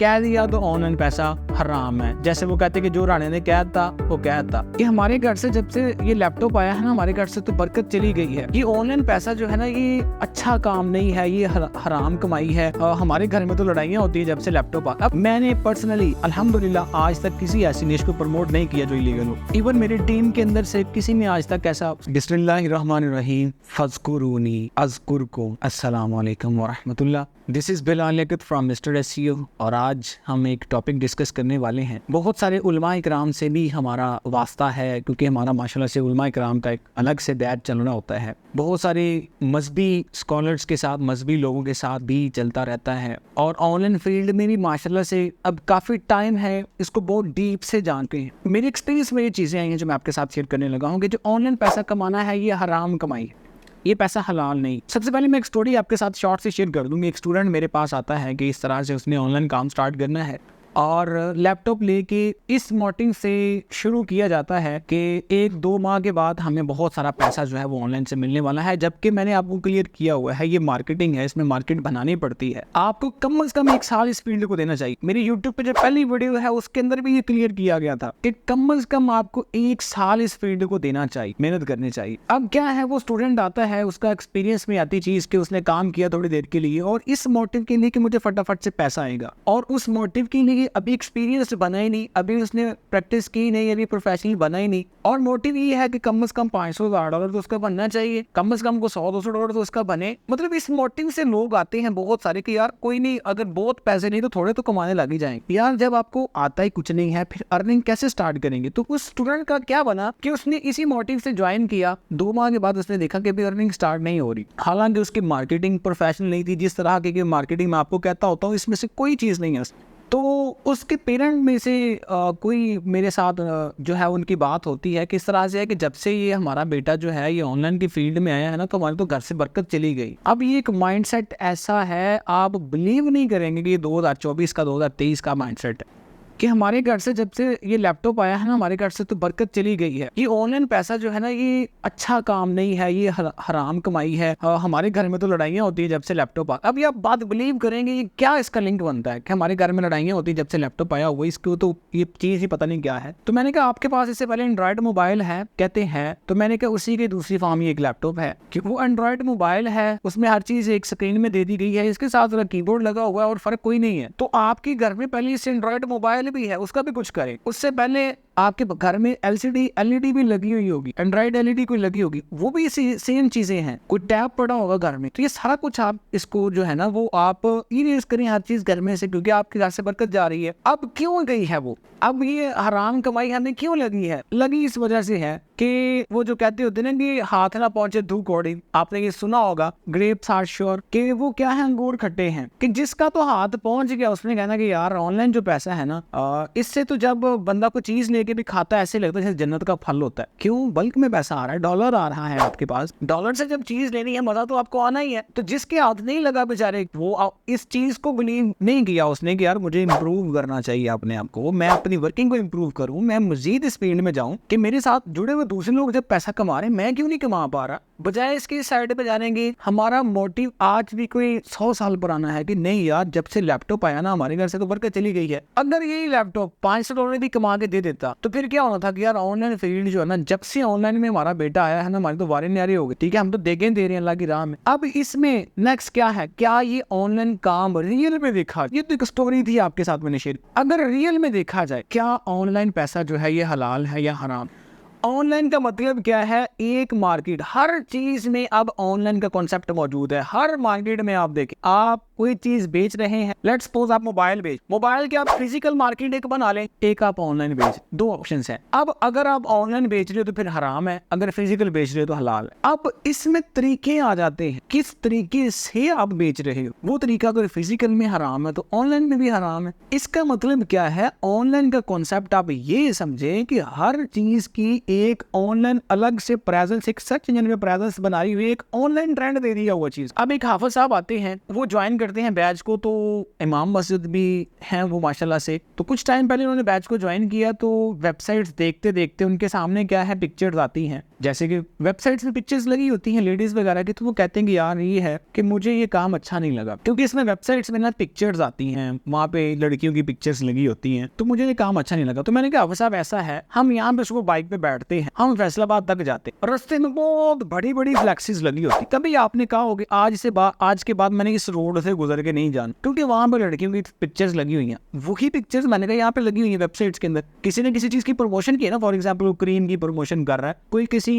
कह दिया तो ऑनलाइन पैसा हराम है। जैसे वो कहते कि जो राणे ने कह था वो कह था कि हमारे घर से जब से ये लैपटॉप आया है ना, हमारे घर से तो बरकत चली गई है। ये ऑनलाइन पैसा जो है ना, ये अच्छा काम नहीं है, ये हराम कमाई है। हमारे घर में तो लड़ाइयाँ होती है जब से लैपटॉप आया। अब मैंने पर्सनली अल्हम्दुलिल्लाह आज तक किसी ऐसी न्यूज़ को प्रमोट नहीं किया जो इलीगल हो। इवन मेरी टीम के अंदर से किसी ने आज तक ऐसा बिस्मिल्लाहिर्रहमानिर्रहीम फज़कुरूनी अज़कुरकुम अस्सलाम वालेकुम व रहमतुल्लाह। This is Bilal Liaquat from mister SEO और आज हम एक टॉपिक डिस्कस करने वाले हैं। बहुत सारे उलमा इकराम से भी हमारा वास्ता है, क्योंकि हमारा माशाल्लाह से उलमा इकराम का एक अलग से बैच चलना होता है। बहुत सारे मजहबी स्कॉलर्स के साथ, मजहबी लोगों के साथ भी चलता रहता है और ऑनलाइन फील्ड में भी माशाल्लाह से अब काफ़ी टाइम है, इसको बहुत डीप से जानते हैं। मेरे एक्सपीरियंस में ये चीज़ें आई हैं जो मैं आपके साथ शेयर करने लगा हूँ कि जो ऑनलाइन पैसा कमाना है ये हराम कमाई है, ये पैसा हलाल नहीं। सबसे पहले मैं एक स्टोरी आपके साथ शॉर्ट से शेयर कर दूँगी। एक स्टूडेंट मेरे पास आता है कि इस तरह से उसने ऑनलाइन काम स्टार्ट करना है और लैपटॉप लेके इस मोटिव से शुरू किया जाता है कि 1-2 माह के बाद हमें बहुत सारा पैसा जो है वो ऑनलाइन से मिलने वाला है। जबकि मैंने आपको क्लियर किया हुआ है ये मार्केटिंग है, इसमें मार्केट बनानी पड़ती है। आपको कम से कम 1 साल इस फील्ड को देना चाहिए। मेरी यूट्यूब पे जो पहली वीडियो है उसके अंदर भी ये क्लियर किया गया था कि कम से कम आपको 1 साल इस फील्ड को देना चाहिए, मेहनत करनी चाहिए। अब क्या है, वो स्टूडेंट आता है, उसका एक्सपीरियंस में आती चीज़ कि उसने काम किया थोड़ी देर के लिए और इस मोटिव के लिए कि मुझे फटाफट से पैसा आएगा, और उस मोटिव के लिए अभी एक्सपीरियंस बना ही नहीं, अभी उसने प्रैक्टिस की नहीं, अभी प्रोफेशनल बना ही नहीं, और मोटिव ये है कि कम से कम $500-1000 तो उसका बनना चाहिए, कम से कम को $100-200 तो उसका बने। मतलब इस मोटिव से लोग आते हैं बहुत सारे कि यार कोई नहीं, अगर बहुत पैसे नहीं तो थोड़े तो कमाने लग ही जाएंगे। यार जब आपको आता ही कुछ नहीं है फिर अर्निंग कैसे स्टार्ट करेंगे? तो उस स्टूडेंट का क्या बना कि उसने इसी मोटिव से ज्वाइन किया। 2 माह के बाद उसने देखा कि अभी अर्निंग स्टार्ट नहीं हो रही। हालांकि उसकी मार्केटिंग प्रोफेशनल नहीं थी, जिस तरह की मार्केटिंग मैं आपको कहता होता हूँ इसमें से कोई चीज़ नहीं है। तो उसके पेरेंट में से कोई मेरे साथ जो है उनकी बात होती है किस तरह से है कि जब से ये हमारा बेटा जो है ये ऑनलाइन की फील्ड में आया है ना, तो हमारे तो घर से बरकत चली गई। अब ये एक माइंडसेट ऐसा है, आप बिलीव नहीं करेंगे कि ये 2024 का 2023 का माइंडसेट है कि हमारे घर से जब से ये लैपटॉप आया है ना, हमारे घर से तो बरकत चली गई है। ये ऑनलाइन पैसा जो है ना, ये अच्छा काम नहीं है, ये हराम कमाई है। हमारे घर में तो लड़ाइयाँ होती है जब से लैपटॉप आया। अब ये आप बात बिलीव करेंगे ये क्या इसका लिंक बनता है कि हमारे घर में लड़ाइयाँ होती है जब से लैपटॉप आया हुआ, इसको तो ये चीज़ ही पता नहीं क्या है। तो मैंने कहा आपके पास इससे पहले एंड्रॉयड मोबाइल है? कहते हैं। तो मैंने कहा उसी की दूसरी फॉर्म ये एक लैपटॉप है कि वो एंड्रॉयड मोबाइल है, उसमें हर चीज़ एक स्क्रीन में दे दी गई है, इसके साथ कीबोर्ड लगा हुआ है और फर्क कोई नहीं है। तो आपके घर में पहले इस एंड्रॉयड मोबाइल भी है, उसका भी कुछ करें। उससे पहले आपके घर में एलसीडी भी लगी हुई होगी, एंड्रॉइड एलईडी कोई लगी होगी, वो भी सेम चीजें हैं। कोई टैब पड़ा होगा घर में, तो ये सारा कुछ आप इसको जो है ना वो आप इरेज करें हर चीज घर में से, क्योंकि आपके घर से बरकत जा रही है। अब क्यों गई है वो? अब ये हराम कमाई हमें क्यों लगी है? लगी इस वजह से है कि वो जो कहते होते ना कि हाथ ना पहुंचे धू कौड़ी, आपने ये सुना होगा, ग्रेप्स आर श्योर, कि वो क्या है, अंगूर खट्टे हैं। कि जिसका तो हाथ पहुंच गया उसने कहना कि यार ऑनलाइन जो पैसा है ना, इससे तो जब बंदा को चीज लेके भी खाता है ऐसे लगता है जैसे जन्नत का फल होता है। क्यों? बल्क में पैसा आ रहा है, डॉलर आ रहा है आपके पास, डॉलर से जब चीज लेनी है मजा तो आपको आना ही है। तो जिसके हाथ नहीं लगा बेचारे, वो इस चीज को बिलीव नहीं किया उसने कि यार मुझे इंप्रूव करना चाहिए अपने आप को, मैं अपनी वर्किंग को इंप्रूव करूं, मैं मजीद इस फील्ड में जाऊं कि मेरे साथ जुड़े हुए दूसरे लोग जब पैसा कमा रहे हैं मैं क्यों नहीं कमा पा रहा। बजाय इसके साइड पे जाने की हमारा मोटिव आज भी कोई 100 साल पुराना है कि नहीं यार जब से लैपटॉप आया ना हमारे घर से तो बरकत चली गई है। अगर यही लैपटॉप $500 भी कमा के दे देता तो फिर क्या होना था कि यार ऑनलाइन फील्ड जो है ना, जब से ऑनलाइन में हमारा बेटा आया है ना, हमारे तो वारे न्यारे हो गए। ठीक है, हम तो देखे दे रहे हैं अल्लाह की राह में। अब इसमें नेक्स्ट क्या है, क्या ये ऑनलाइन काम रियल में देखा, ये तो एक स्टोरी थी आपके साथ मैंने शेयर। अगर रियल में देखा जाए क्या ऑनलाइन पैसा जो है ये हलाल है या हराम? ऑनलाइन का मतलब क्या है, एक मार्केट, हर चीज में अब ऑनलाइन का कॉन्सेप्ट मौजूद है। हर मार्केट में आप देखें, आप कोई चीज बेच रहे हैं, लेट्स सपोज आप मोबाइल के आप फिजिकल मार्केट एक बना लें, एक आप ऑनलाइन बेच, 2 ऑप्शंस हैं। अब अगर आप ऑनलाइन बेच रहे हो तो फिर हराम है, अगर फिजिकल बेच रहे हो तो हलाल है। अब इसमें तरीके आ जाते हैं, किस तरीके से आप बेच रहे हो। वो तरीका अगर फिजिकल में हराम है तो ऑनलाइन में भी हराम है। इसका मतलब क्या है, ऑनलाइन का कॉन्सेप्ट आप ये समझे कि हर चीज की एक ऑनलाइन अलग से प्रेजेंस, एक सर्च इंजन में प्रेजेंस बनाई हुई, एक ऑनलाइन ट्रेंड दे दिया वो चीज। अब एक हाफिज साहब आते हैं, वो ज्वाइन करते हैं बैच को, तो इमाम मस्जिद भी हैं वो माशाल्लाह से। तो कुछ टाइम पहले उन्होंने बैच को ज्वाइन किया, तो वेबसाइट्स देखते देखते उनके सामने क्या है, पिक्चर्स आती हैं, जैसे कि वेबसाइट्स में पिक्चर्स लगी होती हैं लेडीज वगैरह की। तो वो कहते हैं कि यार ये है कि मुझे ये काम अच्छा नहीं लगा, क्योंकि इसमें वेबसाइट्स में ना पिक्चर्स आती हैं, वहाँ पे लड़कियों की पिक्चर्स लगी होती हैं, तो मुझे ये काम अच्छा नहीं लगा। तो मैंने कहा साहब ऐसा है, हम यहाँ पे सुबह बाइक पे बैठते हैं, हम फैसलाबाद तक जाते हैं, रास्ते में बहुत बड़ी बड़ी फ्लैक्सीज लगी होती। कभी आपने कहा होगा आज के बाद मैंने इस रोड से गुजर के नहीं जाना, क्योंकि वहाँ पे लड़कियों की पिक्चर्स लगी हुई हैं। वही पिक्चर्स मैंने कहा यहाँ पे लगी हुई है वेबसाइट्स के अंदर। किसी ने किसी चीज की प्रमोशन की है ना, फॉर एग्जाम्पल क्रीम की प्रमोशन कर रहा है, कोई किसी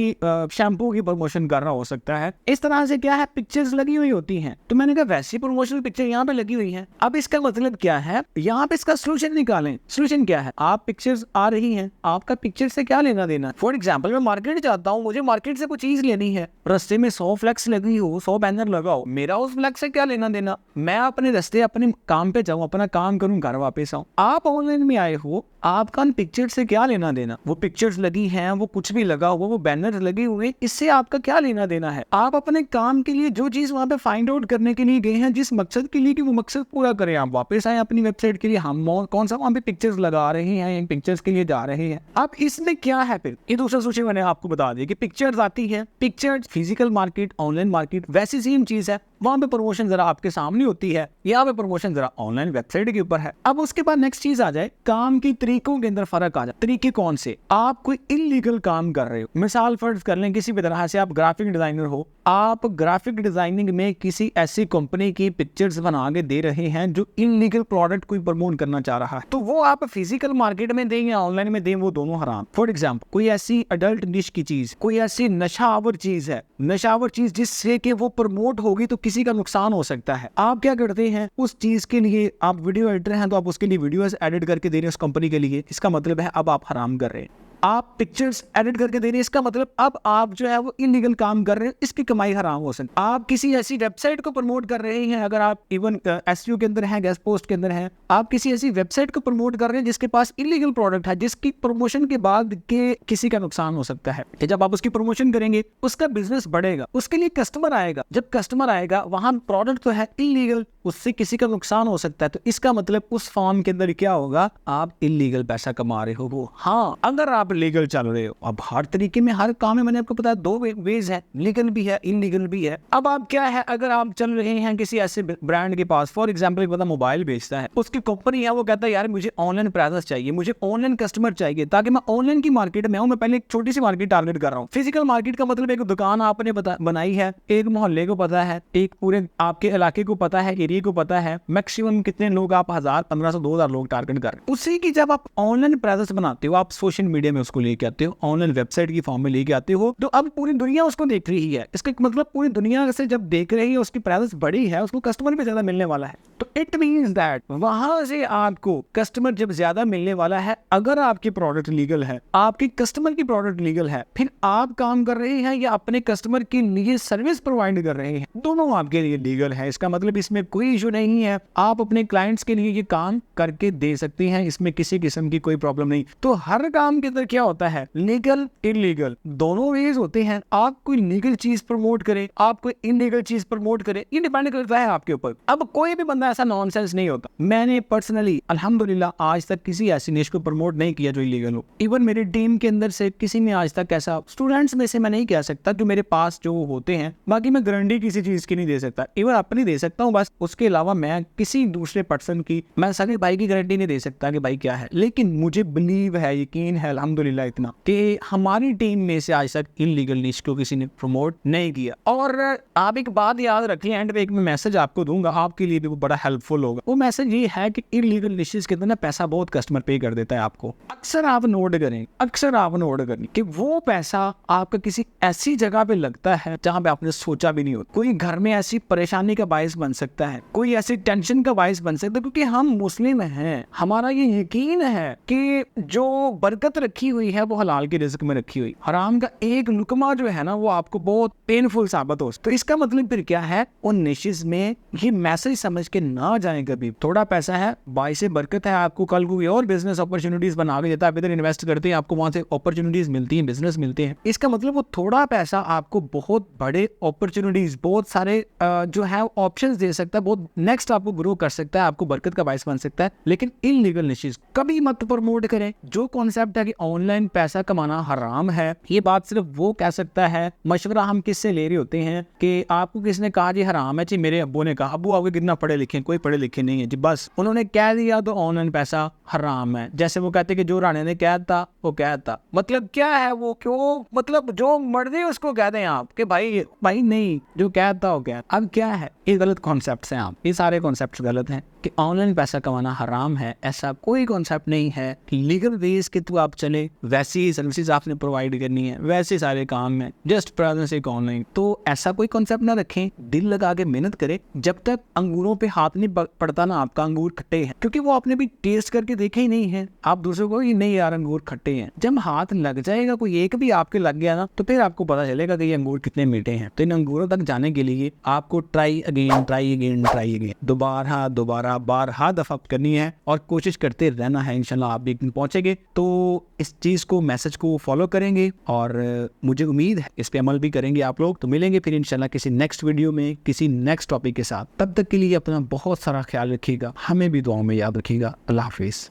शैम्पू की प्रमोशन कर रहा हो सकता है, इस तरह से क्या है पिक्चर्स लगी हुई होती हैं। तो मैंने कहा वैसी प्रमोशनल पिक्चर यहाँ पे लगी हुई है। अब इसका मतलब क्या है, यहाँ पे इसका सोल्यूशन निकालें। सोल्यूशन क्या है, आप पिक्चर्स आ रही हैं, आपका पिक्चर से क्या लेना देना। फॉर एग्जाम्पल मैं मार्केट जाता हूँ, मुझे मार्केट से कुछ चीज लेनी है, रास्ते में 100 फ्लैक्स लगी हो, 100 बैनर लगा हो, मेरा उस फ्लैक्स से क्या लेना देना। मैं अपने रास्ते अपने काम पे जाऊँ, अपना काम करूँ, घर वापस आऊँ। आप ऑनलाइन में आए हो, आपका उन पिक्चर से क्या लेना देना। वो पिक्चर्स लगी हैं, वो कुछ भी लगा हुआ, वो बैनर लगे हुए, इससे आपका क्या लेना देना है। आप अपने काम के लिए जो चीज वहां पे फाइंड आउट करने के लिए गए हैं, जिस मकसद के लिए कि वो मकसद पूरा करें, आप वापस आए अपनी वेबसाइट के लिए। हम कौन सा वहां पे पिक्चर्स लगा रहे हैं, पिक्चर्स के लिए जा रहे हैं। अब इसमें क्या है फिर, ये दूसरा सोचे मैंने आपको बता दिया कि पिक्चर्स आती है, pictures physical market, online market वैसी सेम चीज है। वहां पे प्रमोशन जरा आपके सामने होती है, यहाँ पे प्रमोशन जरा ऑनलाइन वेबसाइट के ऊपर है। अब उसके बाद नेक्स्ट चीज आ जाए, काम के तरीकों के अंदर फर्क आ जाए। तरीके कौन से, आप कोई इलीगल काम कर रहे हो, मिसाल फर्ज कर लें किसी भी तरह से आप ग्राफिक डिजाइनर हो, आप ग्राफिक डिजाइनिंग में किसी ऐसी कंपनी की पिक्चर्स बना के दे रहे हैं जो इलीगल प्रोडक्ट कोई प्रमोट करना चाह रहा है, तो वो आप फिजिकल मार्केट में दें या ऑनलाइन में दें, वो दोनों हराम। फॉर एग्जाम्पल कोई ऐसी अडल्ट डिश की चीज, कोई ऐसी नशावर चीज है, नशावर चीज जिससे कि वो प्रमोट होगी तो किसी का नुकसान हो सकता है। आप क्या करते हैं, उस चीज के लिए आप वीडियो एडिटर हैं, तो आप उसके लिए वीडियोस एडिट करके दे रहे हैं उस कंपनी के लिए, इसका मतलब है अब आप हराम कर रहे हैं। आप पिक्चर्स एडिट करके दे रहे हैं, इसका मतलब अब आप जो है वो इलीगल काम कर रहे हैं, इसकी कमाई हराम हो सकती है। आप किसी ऐसी वेबसाइट को प्रमोट कर रहे हैं, अगर आप इवन एसईओ के अंदर हैं, गेस्ट पोस्ट के अंदर हैं, आप किसी ऐसी वेबसाइट को प्रमोट कर रहे हैं जिसके पास इलीगल प्रोडक्ट है, जिसकी प्रमोशन के बाद के किसी का नुकसान हो सकता है। कि जब आप उसकी प्रमोशन करेंगे उसका बिजनेस बढ़ेगा, उसके लिए कस्टमर आएगा, जब कस्टमर आएगा वहां प्रोडक्ट तो है इलीगल, उससे किसी का नुकसान हो सकता है। तो इसका मतलब उस फॉर्म के अंदर क्या होगा, आप इलीगल पैसा कमा रहे हो। वो हाँ, अगर आप लीगल चल रहे हो, अब हर तरीके में हर काम में मैंने आपको बताया 2 वेज है, लीगल भी है, इलीगल भी है। अब आप क्या है, अगर आप चल रहे हैं किसी ऐसे ब्रांड के पास, फॉर एग्जांपल एक बंदा मोबाइल बेचता है, उसकी कंपनी है, वो कहता है यार मुझे ऑनलाइन प्रेजेंस चाहिए, मुझे ऑनलाइन कस्टमर चाहिए, ताकि मैं ऑनलाइन की मार्केट में आऊं। मैं पहले एक छोटी सी मार्केट टारगेट कर रहा हूं। फिजिकल मार्केट का मतलब एक दुकान आपने बनाई है, एक मोहल्ले को पता है, एक पूरे आपके इलाके को पता है, एरिया को पता है, मैक्सिमम कितने लोग आप 1000, 1500, 2000 लोग टारगेट कर रहे हैं। उसी की जब आप ऑनलाइन प्रेजेंस बनाते हो, आप सोशल मीडिया में उसको लेके आते हो, ऑनलाइन वेबसाइट की फॉर्म में लेके आते हो, तो अब पूरी दुनिया उसको देख रही है। इसका मतलब पूरी दुनिया से जब देख रही है, उसकी प्रेजेंस बड़ी है, उसको कस्टमर भी ज्यादा मिलने वाला है। तो इट मींस दैट वहां से आपको कस्टमर जब ज्यादा मिलने वाला है, अगर आपकी प्रोडक्ट लीगल है, आपकी कस्टमर की प्रोडक्ट लीगल है, फिर आप काम कर रहे हैं या अपने कस्टमर के लिए सर्विस प्रोवाइड कर रहे हैं, दोनों आपके लिए लीगल है। इसका मतलब इसमें कोई इशू नहीं है, आप अपने क्लाइंट्स के लिए ये काम करके दे सकते हैं, इसमें किसी किस्म की कोई प्रॉब्लम नहीं। तो हर काम के अंदर क्या होता है, लीगल इलीगल दोनों वेज होते हैं। आप कोई लीगल चीज प्रमोट करें, आप कोई इलीगल चीज प्रमोट करें, ये डिपेंड करता है आपके ऊपर। अब कोई भी बंदा ऐसा नॉनसेंस नहीं होता। मैंने पर्सनली अल्हम्दुलिल्लाह आज तक किसी ऐसी निश को प्रमोट नहीं किया जो इलीगल हो। इवन मेरी टीम के अंदर से किसी ने आज तक ऐसा, स्टूडेंट्स में से मैं नहीं कह सकता, जो मेरे पास जो होते हैं, बाकी मैं गारंटी किसी चीज की नहीं दे सकता, इवन अपनी दे सकता हूँ बस, उसके अलावा मैं किसी दूसरे पर्सन की, मैं सगे भाई की गारंटी नहीं दे सकता कि भाई क्या है। लेकिन मुझे बिलीव है, यकीन है अल्हम्दुलिल्लाह इतना, कि हमारी टीम में से आज तक इलीगल निश को किसी ने प्रमोट नहीं किया। और आप एक बात याद रखिए, एंड पे एक मैं मैसेज आपको दूंगा, आपके लिए भी वो बड़ा हेल्पफुल होगा। वो मैसेज ये है कि इलीगल निशेस के अंदर ना पैसा बहुत कस्टमर पे कर देता है आपको। अक्सर आप नोट करें, कि वो पैसा आपका किसी ऐसी जगह पे लगता है जहां पे आपने सोचा भी नहीं होता। कोई घर में ऐसी परेशानी का बायस बन सकता है, कोई ऐसी टेंशन का बायस बन सकता है, क्योंकि हम मुस्लिम हैं, हमारा ये यकीन है कि जो बरकत रखी हुई है वो हलाल के रिज़्क में रखी हुई, हराम का एक लुकमा जो है ना वो आपको बहुत पेनफुल साबित हो। तो इसका मतलब फिर क्या है, उन निशेस में ये मैसेज समझ के ना जाएं कभी। थोड़ा पैसा है, बाई से बरकत है, आपको कल कोई और बिजनेस अपॉर्चुनिटीज बना के देता है। आप इधर इन्वेस्ट करते हैं, आपको वहां से अपॉर्चुनिटीज मिलती हैं, बिजनेस मिलते हैं। इसका मतलब वो थोड़ा पैसा आपको बहुत बड़े अपॉर्चुनिटीज, बहुत सारे जो है ऑप्शंस दे सकता है, बहुत नेक्स्ट आपको ग्रो कर सकता है, आपको बरकत का बायस बन सकता है। लेकिन इलीगल निशीज कभी मत प्रमोट करें। जो कॉन्सेप्ट है कि ऑनलाइन पैसा कमाना हराम है, ये बात सिर्फ वो कह सकता है। मशवरा हम किससे ले रहे होते हैं कि आपको किसने कहा जी हराम है जी? मेरे अब्बू ने कहा। अब्बू आपके कितना पढ़े लिखे? कोई पढ़े लिखे नहीं है जी, बस उन्होंने कह दिया तो ऑनलाइन पैसा हराम है। जैसे वो कहते कि जो राणे ने कहा था वो कहा था, मतलब क्या है वो? क्यों? मतलब जो मर्जी उसको कह दें आप कि भाई नहीं, जो कहता हो क्या। अब क्या है, ये गलत कॉन्सेप्ट्स हैं। आप ये सारे कॉन्सेप्ट्स गलत हैं कि ऑनलाइन पैसा कमाना हराम है। ऐसा कोई कॉन्सेप्ट नहीं है। लीगल वेज के थ्रू आप चले, वैसी सर्विसेज आपने प्रोवाइड करनी है, वैसे सारे काम है, जस्ट प्रेजेंस एक ऑनलाइन। तो ऐसा कोई कॉन्सेप्ट ना रखें, दिल लगा के मेहनत करें। जब तक अंगूरों पे हाथ नहीं पड़ता ना आपका, अंगूर खट्टे हैं, क्योंकि वो आपने भी टेस्ट करके देखे ही नहीं है। आप दूसरों को ये नहीं यार अंगूर खट्टे हैं, जब हाथ लग जाएगा, कोई एक भी आपके लग गया ना, तो फिर आपको पता चलेगा कि ये अंगूर कितने मीठे हैं। तो इन अंगूरों तक जाने के लिए आपको ट्राई अगेन दोबारा बारहा दफा करनी है और कोशिश करते रहना है। इंशाल्लाह आप भी एक दिन पहुंचेंगे। तो इस चीज को, मैसेज को फॉलो करेंगे और मुझे उम्मीद है इस पे अमल भी करेंगे आप लोग। तो मिलेंगे फिर इंशाल्लाह किसी नेक्स्ट वीडियो में, किसी नेक्स्ट टॉपिक के साथ। तब तक के लिए अपना बहुत सारा ख्याल रखिएगा, हमें भी दुआओं में याद रखिएगा। अल्लाह हाफिज।